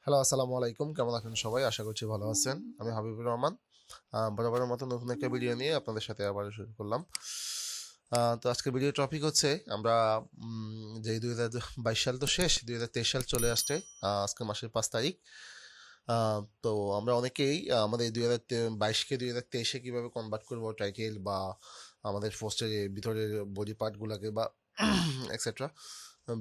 Hello, আসসালামু আলাইকুম। কেমন আছেন সবাই? আশা করছি ভালো আছেন। আমি হাবিবুর রহমান। বরাবরের মতো নতুন একটা ভিডিও নিয়ে আপনাদের সাথে আবার শুরু করলাম। তো আজকের ভিডিও টপিক হচ্ছে আমরা যে 2022 সাল তো শেষ, 2023 সাল চলে আসছে। আজকে মাসের 5 তারিখ। তো আমরা অনেকেই আমাদের 2022কে 2023-এ কীভাবে কনভার্ট করবো টাইটেল বা আমাদের পোস্টের ভিতরের বডি পার্টগুলোকে বা এক্সেট্রা।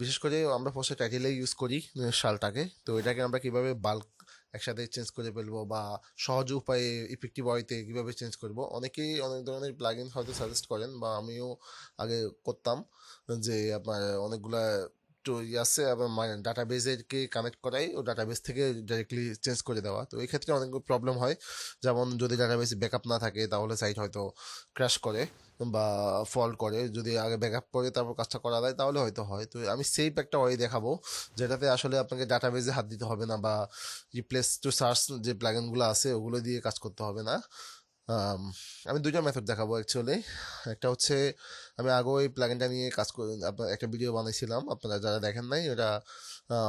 বিশেষ করে আমরা পোস্টে টাইটেলে ইউজ করি শালটাকে। তো এটাকে আমরা কিভাবে বাল্ক একসাথে চেঞ্জ করে ফেলবো বা সহজ উপায়ে ইফেক্টিভ ওয়েতে কীভাবে চেঞ্জ করব, অনেকেই অনেক ধরনের প্লাগইন হয়তো সাজেস্ট করেন বা আমিও আগে করতাম, যে আপনার অনেকগুলা আছে আবার ডাটাবেজকে কানেক্ট করাই ও ডাটাবেস থেকে ডাইরেক্টলি চেঞ্জ করে দেওয়া। তো এই ক্ষেত্রে অনেক প্রবলেম হয়, যেমন যদি ডাটাবেস ব্যাকআপ না থাকে তাহলে সাইট হয়তো ক্র্যাশ করে বা ফল্ট করে। যদি আগে ব্যাকআপ করে তারপর কাজটা করা যায় তাহলে হয়তো হয়। তো আমি সেফ একটা ওয়ে দেখাবো যেটাতে আসলে আপনাকে ডাটাবেজে হাত দিতে হবে না বা রিপ্লেস টু সার্চ যে প্লাগইনগুলো আছে ওগুলো দিয়ে কাজ করতে হবে না। আমি দুইটা মেথড দেখাবো অ্যাকচুয়ালি। একটা হচ্ছে আমি আগেও এই প্লাগইনটা নিয়ে কাজ করে আপনার একটা ভিডিও বানিয়েছিলাম, আপনারা যারা দেখেন নাই ওটা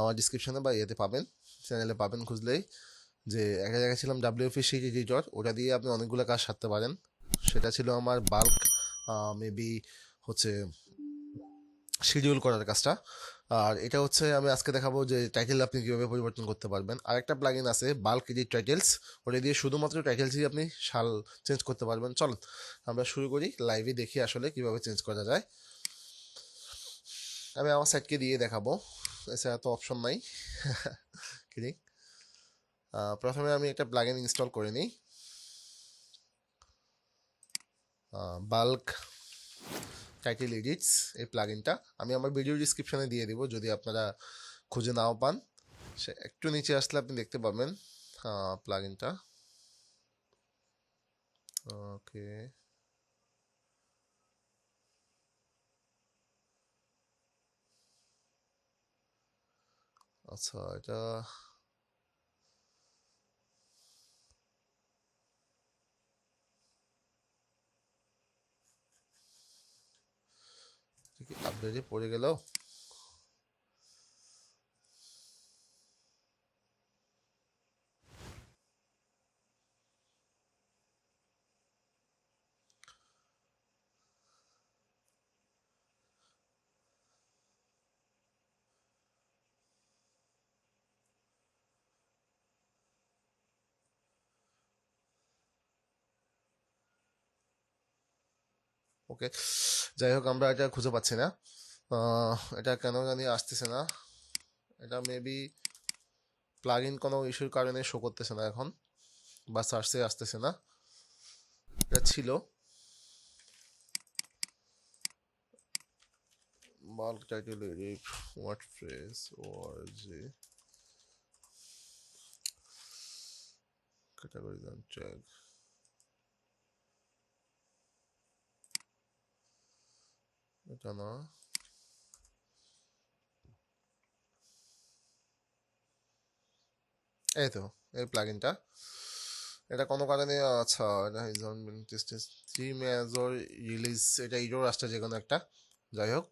আমার ডিসক্রিপশনে বা ইয়েতে পাবেন, চ্যানেলে পাবেন খুঁজলেই। যে একটা জায়গায় ছিলাম WP শিট এডিটর, ওটা দিয়ে আপনি অনেকগুলো কাজ সারতে পারেন। সেটা ছিল আমার বাল্ক মেবি হচ্ছে শিডিউল করার কাজটা। আর এটা হচ্ছে আমি আজকে দেখাবো যে টাইটেল আপনি কীভাবে পরিবর্তন করতে পারবেন। আরেকটা প্লাগইন আছে বাল্ক এডিট টাইটেলস, ওটা দিয়ে শুধুমাত্র টাইটেলসই আপনি সাল চেঞ্জ করতে পারবেন। চল আমরা শুরু করি, লাইভে দেখি আসলে কিভাবে চেঞ্জ করা যায়। আমি আমার সাইটকে দিয়ে দেখাবো, এছাড়া তো অপশন নাই। কিনি প্রথমে আমি একটা প্লাগইন ইনস্টল করে নিই, বাল্ক টাইটেল এডিটস। এই প্লাগইনটা আমি আমার ভিডিও ডিসক্রিপশনে দিয়ে দিব, যদি আপনারা খুঁজে নাও পান। সে একটু নিচে আসলে আপনি দেখতে পাবেন প্লাগইনটা। ওকে, আচ্ছা এটা আপডেটে পড়ে গেল। ওকে, যাই হোক আমরা এটা খুঁজে পাচ্ছি না। এটা কেন জানি আসতেছে না। এটা মেবি প্লাগইন কোনো ইস্যুর কারণে শো করতেছে না এখন, বা সার্চে আসতেছে না। এটা ছিল bulk title edit WordPress org categories and tag। এটা না, এই তো এই প্লাগইনটা। এটা কোনো কারণে আচ্ছা এটা থ্রি মেজর রিলিজ, এটা ইরোর আসছে যে কোনো একটা। যাই হোক,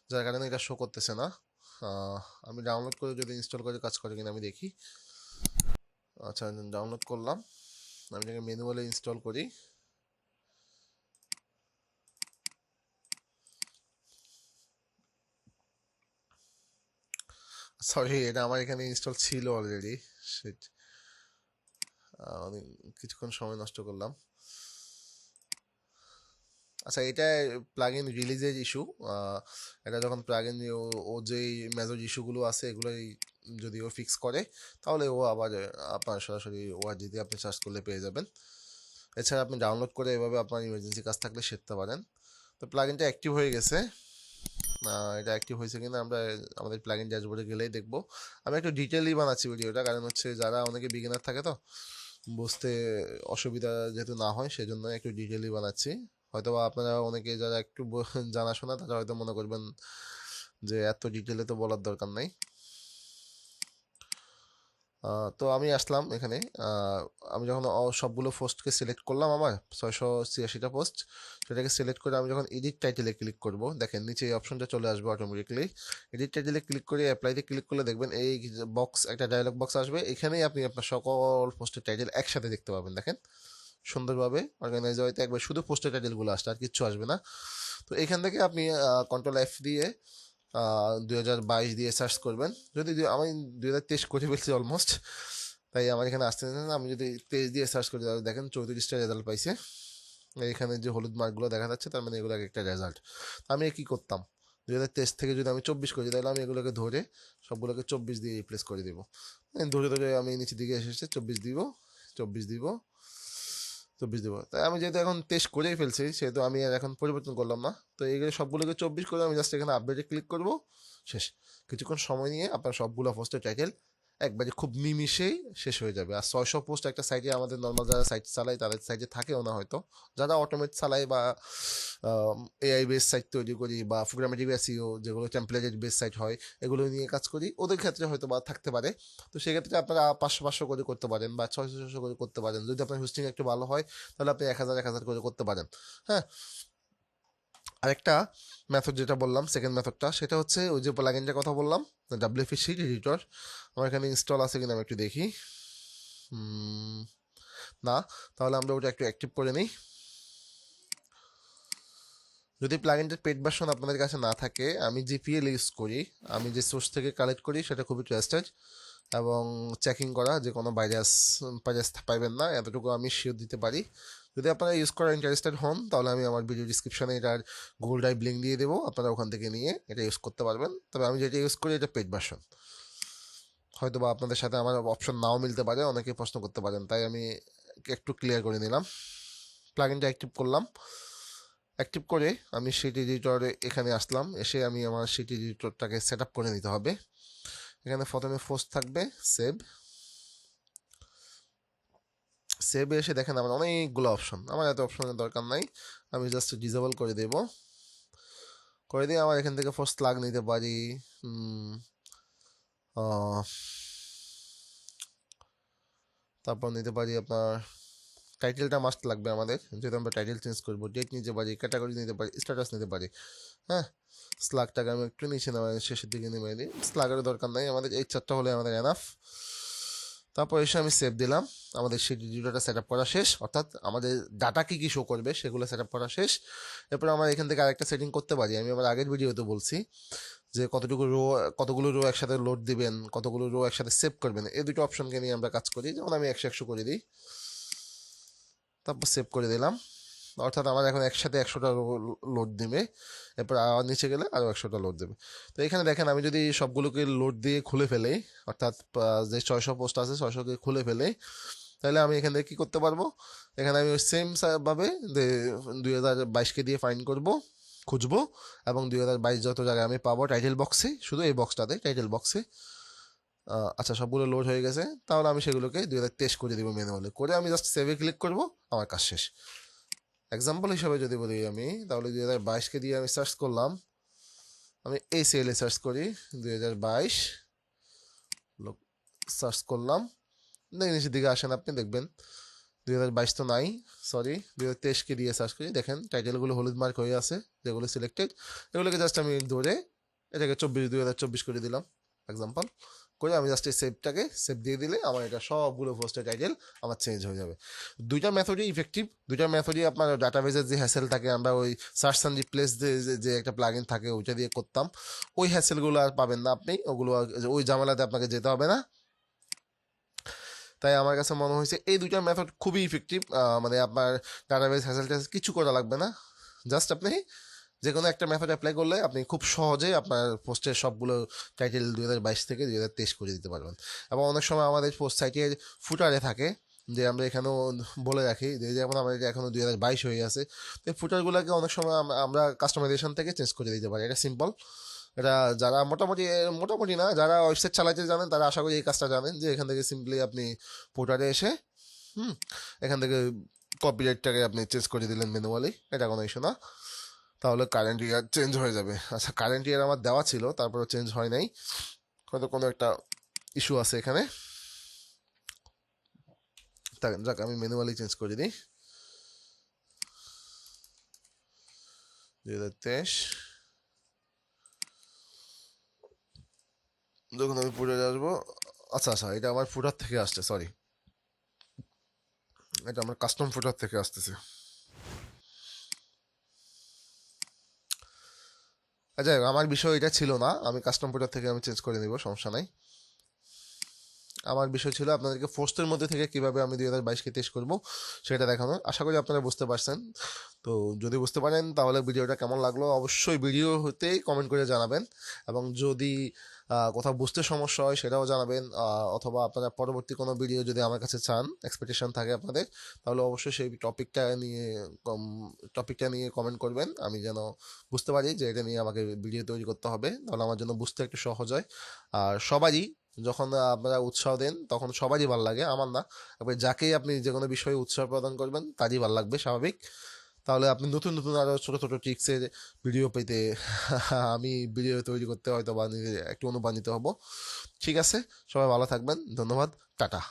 যার কারণে এটা শো করতেছে না। আমি ডাউনলোড করে যদি ইনস্টল করে কাজ করে কিনা আমি দেখি। আচ্ছা ডাউনলোড করলাম, আমি এটাকে ম্যানুয়ালি ইনস্টল করি। সরি, এটা আমার এখানে ইনস্টল ছিল অলরেডি। শিট, আমি কিছুক্ষণ সময় নষ্ট করলাম। আচ্ছা, এটা প্লাগইন রিলিজের ইস্যু। এটা যখন প্লাগইন ও যেই মেজর ইস্যুগুলো আছে এগুলোই যদি ও ফিক্স করে তাহলে ও আবার আপনার সরাসরি যদি আপনি সার্চ করলে পেয়ে যাবেন। এছাড়া আপনি ডাউনলোড করে এভাবে আপনার ইমার্জেন্সি কাজ থাকলে সেরতে পারেন। তো প্লাগইনটা অ্যাক্টিভ হয়ে গেছে। এটা অ্যাক্টিভ হয়েছে কিনা আমরা আমাদের প্লাগইন ড্যাশবোর্ডে গেলেই দেখবো। আমি একটু ডিটেলই বানাচ্ছি ভিডিওটা, কারণ হচ্ছে যারা অনেকে বিগিনার থাকে তো বুঝতে অসুবিধা যেহেতু না হয় সেজন্য একটু ডিটেলই বানাচ্ছি। হয়তো আপনারা অনেকে যারা একটু জানাশোনা তারা হয়তো মনে করবেন যে এত ডিটেলে তো বলার দরকার নাই। তো আমি আসলাম এখানে। আমি যখন সবগুলো পোস্টকে সিলেক্ট করলাম, আমার 686টা পোস্ট, সেটাকে সিলেক্ট করে আমি যখন এডিট টাইটেলে ক্লিক করব, দেখেন নিচে এই অপশনটা চলে আসবে অটোমেটিকলি। এডিট টাইটেলে ক্লিক করে অ্যাপ্লাইতে ক্লিক করলে দেখবেন এই বক্স, একটা ডায়লগ বক্স আসবে। এখানেই আপনি আপনার সকল পোস্টের টাইটেল একসাথে দেখতে পাবেন। দেখেন সুন্দরভাবে অর্গানাইজ হয়তো একবার শুধু পোস্টের টাইটেলগুলো আসছে, আর কিচ্ছু আসবে না। তো এখান থেকে আপনি Ctrl+F দিয়ে 2022 দিয়ে সার্চ করবেন। যদি আমি 2023 করে ফেলছি অলমোস্ট, তাই আমার এখানে আসতে না। আমি যদি 23 দিয়ে সার্চ করি তাহলে দেখেন 34টা রেজাল্ট পাইছে। এখানে যে হলুদ মার্কগুলো দেখা যাচ্ছে, তার মানে এগুলো একটা রেজাল্ট। আমি কি করতাম, 2023 থেকে যদি আমি 24 করি, তাহলে আমি এগুলোকে ধরে সবগুলোকে 24 দিয়ে রিপ্লেস করে দিব। ধরে ধরে আমি নিচের দিকে এসেছে 24 দিব, 24 দিব, 24 দিব। তাই আমি যেহেতু এখন টেস্ট করেই ফেলছি, সেহেতু আমি আর এখন পরিবর্তন করলাম না। তো এইগুলো সবগুলোকে 24 করে আমি জাস্ট এখানে আপডেটে ক্লিক করব, শেষ। কিছুক্ষণ সময় নিয়ে আপনার সবগুলো পোস্টের টাইটেল একবারে খুব নিমিশেই শেষ হয়ে যাবে। আর 600 পোস্ট একটা সাইটে, আমাদের নর্মাল যারা সাইট চালায় তাদের সাইটে থাকেও না হয়তো, যারা অটোমেট চালায় বা এআই বেস সাইট তৈরি করি বা প্রোগ্রামেটিক এসইও, যেগুলো টেমপ্লেটেড বেস সাইট হয়, এগুলো নিয়ে কাজ করি, ওদের ক্ষেত্রে হয়তো বা থাকতে পারে। তো সেক্ষেত্রে আপনারা 500 করে করতে পারেন বা 600 করে করতে পারেন। যদি আপনার হোস্টিং একটু ভালো হয়, তাহলে আপনি 1000 করে করতে পারেন। হ্যাঁ, আরেকটা মেথড যেটা বললাম, সেকেন্ড মেথডটা, সেটা হচ্ছে ওই যে প্লাগইনটার কথা বললাম, WP শিট এডিটর। আমার এখানে ইনস্টল আছে কিনা আমি একটু দেখি। না, তাহলে আমরা ওটা একটু অ্যাক্টিভ করে নিই। যদি প্লাগইনটার পেড ভার্সন আপনাদের কাছে না থাকে, আমি জিপিএল ইউজ করি। আমি যে সোর্স থেকে কালেক্ট করি সেটা খুবই ট্রাস্টেড এবং চেকিং করা, যে কোনো ভাইরাস পাইবেন না, এতটুকু আমি শিওর দিতে পারি। যদি আপনারা ইউজ করার ইন্টারেস্টেড হন, তাহলে আমি আমার ভিডিও ডিসক্রিপশনে এটার গুগল ড্রাইভ লিঙ্ক দিয়ে দেবো, আপনারা ওখান থেকে নিয়ে এটা ইউজ করতে পারবেন। তবে আমি যেটা ইউজ করি এটা পেড ভার্সন। হয়তো বা আপনাদের সাথে আমার অপশন নাও মিলতে পারে, অনেকে প্রশ্ন করতে পারেন, তাই আমি একটু ক্লিয়ার করে নিলাম। প্লাগইনটা অ্যাক্টিভ করলাম। অ্যাক্টিভ করে আমি শিট এডিটরে এখানে আসলাম। এসে আমি আমার শিট এডিটরটাকে সেট আপ করে নিতে হবে। এখানে প্রথমে পোস্ট থাকবে, সেভ। সেভে এসে দেখেন আমার অনেকগুলো অপশন, আমার এত অপশনের দরকার নাই, আমি জাস্ট ডিসেবল করে দেব। করে দিয়ে আমার এখান থেকে ফার্স্ট স্লাগ নিতে পারি, তারপর নিতে পারি আপনার টাইটেলটা মাস্ট লাগবে আমাদের, যেহেতু আমরা টাইটেল চেঞ্জ করবো। ডেট নিতে পারি, ক্যাটাগরি নিতে পারি, স্ট্যাটাস নিতে পারি। হ্যাঁ, স্লাগটাকে আমি একটু নিচে নেওয়া, শেষের দিকে নেমে দিই। স্লাগের দরকার নাই আমাদের, এই চারটা হলে আমাদের এনাফ। তারপর এসে আমি সেভ দিলাম। আমাদের সেই ভিডিওটা সেট আপ করা শেষ, অর্থাৎ আমাদের ডাটা কী কী শো করবে সেগুলো সেট আপ করা শেষ। এরপর আমরা এখান থেকে আরেকটা সেটিং করতে পারি। আমি আমার আগের ভিডিওতে বলছি যে কতগুলো রো একসাথে লোড দিবেন, কতগুলো রো একসাথে সেভ করবেন, এই দুটো অপশনকে নিয়ে আমরা কাজ করি। যেমন আমি 100 করে দিই, তারপর সেভ করে দিলাম। অর্থাৎ আমার এখন একসাথে 100টা লোড দেবে। এরপর আবার নিচে গেলে আরও 100টা লোড দেবে। তো এখানে দেখেন আমি যদি সবগুলোকে লোড দিয়ে খুলে ফেলে, অর্থাৎ যে 600 পোস্ট আছে 600কে খুলে ফেলে, তাহলে আমি এখান থেকে কী করতে পারবো, এখানে আমি সেম ভাবে 2022কে দিয়ে ফাইন্ড করব, খুঁজবো, এবং 2022 যত জায়গায় আমি পাবো টাইটেল বক্সে, শুধু এই বক্সটাতে টাইটেল বক্সে। আচ্ছা, সবগুলো লোড হয়ে গেছে, তাহলে আমি সেগুলোকে 2023 করে দিব ম্যানুয়ালি করে। আমি জাস্ট সেভে ক্লিক করব, আমার কাজ শেষ। এক্সাম্পল হিসাবে যদি বলি আমি, তাহলে 2022কে দিয়ে আমি সার্চ করলাম। আমি এই সেলে সার্চ করি 2022, সার্চ করলাম, নিচের দিকে আসেন, আপনি দেখবেন 2022 তো নাই, সরি 2023কে দিয়ে সার্চ করি। দেখেন টাইটেলগুলো হলুদ মার্ক হয়ে আছে, যেগুলো সিলেক্টেড, এগুলোকে জাস্ট আমি ধরে এটাকে 2024 করে দিলাম এক্সাম্পল করে। আমি জাস্ট এই সেভটাকে সেভ দিয়ে দিলে আমার এটা সবগুলো পোস্টের টাইটেল আমার চেঞ্জ হয়ে যাবে। দুইটা মেথডই ইফেক্টিভ, দুইটা মেথডই আপনার ডাটাবেজের যে হ্যাসেল থাকে, আমরা ওই সার্চ অ্যান্ড রিপ্লেস যে একটা প্লাগইন থাকে ওইটা দিয়ে করতাম, ওই হ্যাসেলগুলো আর পাবেন না আপনি, ওগুলো ওই ঝামেলাতে আপনাকে যেতে হবে না। তাই আমার কাছে মনে হয়েছে এই দুইটা মেথড খুবই ইফেক্টিভ। মানে আপনার ডাটাবেস হ্যাসেল ট্যাসেল কিছু করা লাগবে না, জাস্ট আপনি যে কোনো একটা মেথড অ্যাপ্লাই করলে আপনি খুব সহজে আপনার পোস্টের সবগুলো টাইটেল 2022 থেকে 2023 করে দিতে পারবেন। এবং অনেক সময় আমাদের পোস্ট সাইটের ফুটারে থাকে, যে আমরা এখানেও বলে রাখি যে যেমন আমাদের এখনও 2022 হয়ে আছে, তো এই ফুটারগুলোকে অনেক সময় আমরা কাস্টমাইজেশন থেকে চেঞ্জ করে দিতে পারি। এটা সিম্পল, এটা যারা মোটামুটি না, যারা ওয়েবসাইট চালাতে জানেন তারা আশা করি এই কাজটা জানেন, যে এখান থেকে সিম্পলি আপনি ফুটারে এসে এখান থেকে কপিরাইটটাকে আপনি চেঞ্জ করে দিলেন ম্যানুয়ালি, এটা কোনো ইস্যু না। তাহলে কারেন্ট ইয়ার চেঞ্জ হয়ে যাবে। আচ্ছা, কারেন্ট ইয়ার আমার দেওয়া ছিল, তারপরে চেঞ্জ হয় নাই, হয়তো কোনো একটা ইস্যু আছে এখানে। যাক আমি ম্যানুয়ালি চেঞ্জ করে দিই 2023। যখন আমি ফুটারে আসবো, আচ্ছা আচ্ছা এটা আমার ফুটার থেকে আসছে, সরি, এটা আমার কাস্টম ফুটার থেকে আসতেছে। আচ্ছা আমার বিষয় এটা ছিল না, আমি কাস্টম ফুটার থেকে আমি চেঞ্জ করে নিব, সমস্যা নাই। আমার বিষয় ছিল আপনাদেরকে পোস্টের মধ্যে থেকে কিভাবে আমি 2022কে টেস্ট করবো সেটা দেখানো। আশা করি আপনারা বুঝতে পারছেন। তো যদি বুঝতে পারেন তাহলে ভিডিওটা কেমন লাগলো অবশ্যই ভিডিও হতেই কমেন্ট করে জানাবেন, এবং যদি কোথাও বুঝতে সমস্যা হয় সেটাও জানাবেন, অথবা আপনারা পরবর্তী কোনো ভিডিও যদি আমার কাছে চান, এক্সপেকটেশন থাকে আপনাদের, তাহলে অবশ্যই সেই টপিকটা নিয়ে কমেন্ট করবেন, আমি যেন বুঝতে পারি যে এটা নিয়ে আমাকে ভিডিও তৈরি করতে হবে, তাহলে আমার জন্য বুঝতে একটু সহজ হয়। আর সবারই যখন আপনারা উৎসাহ দেন তখন সবারই ভালো লাগে, আমার না, এবার যাকেই আপনি যে কোনো বিষয়ে উৎসাহ প্রদান করবেন তারই ভালো লাগবে স্বাভাবিক। তাহলে আপনি নতুন নতুন আরও ছোটো ছোটো ট্রিক্সের ভিডিও পেতে আমি ভিডিও তৈরি করতে হয়তো বা নিজে একটু অনুপ্রাণিত হব। ঠিক আছে, সবাই ভালো থাকবেন, ধন্যবাদ, টাটা।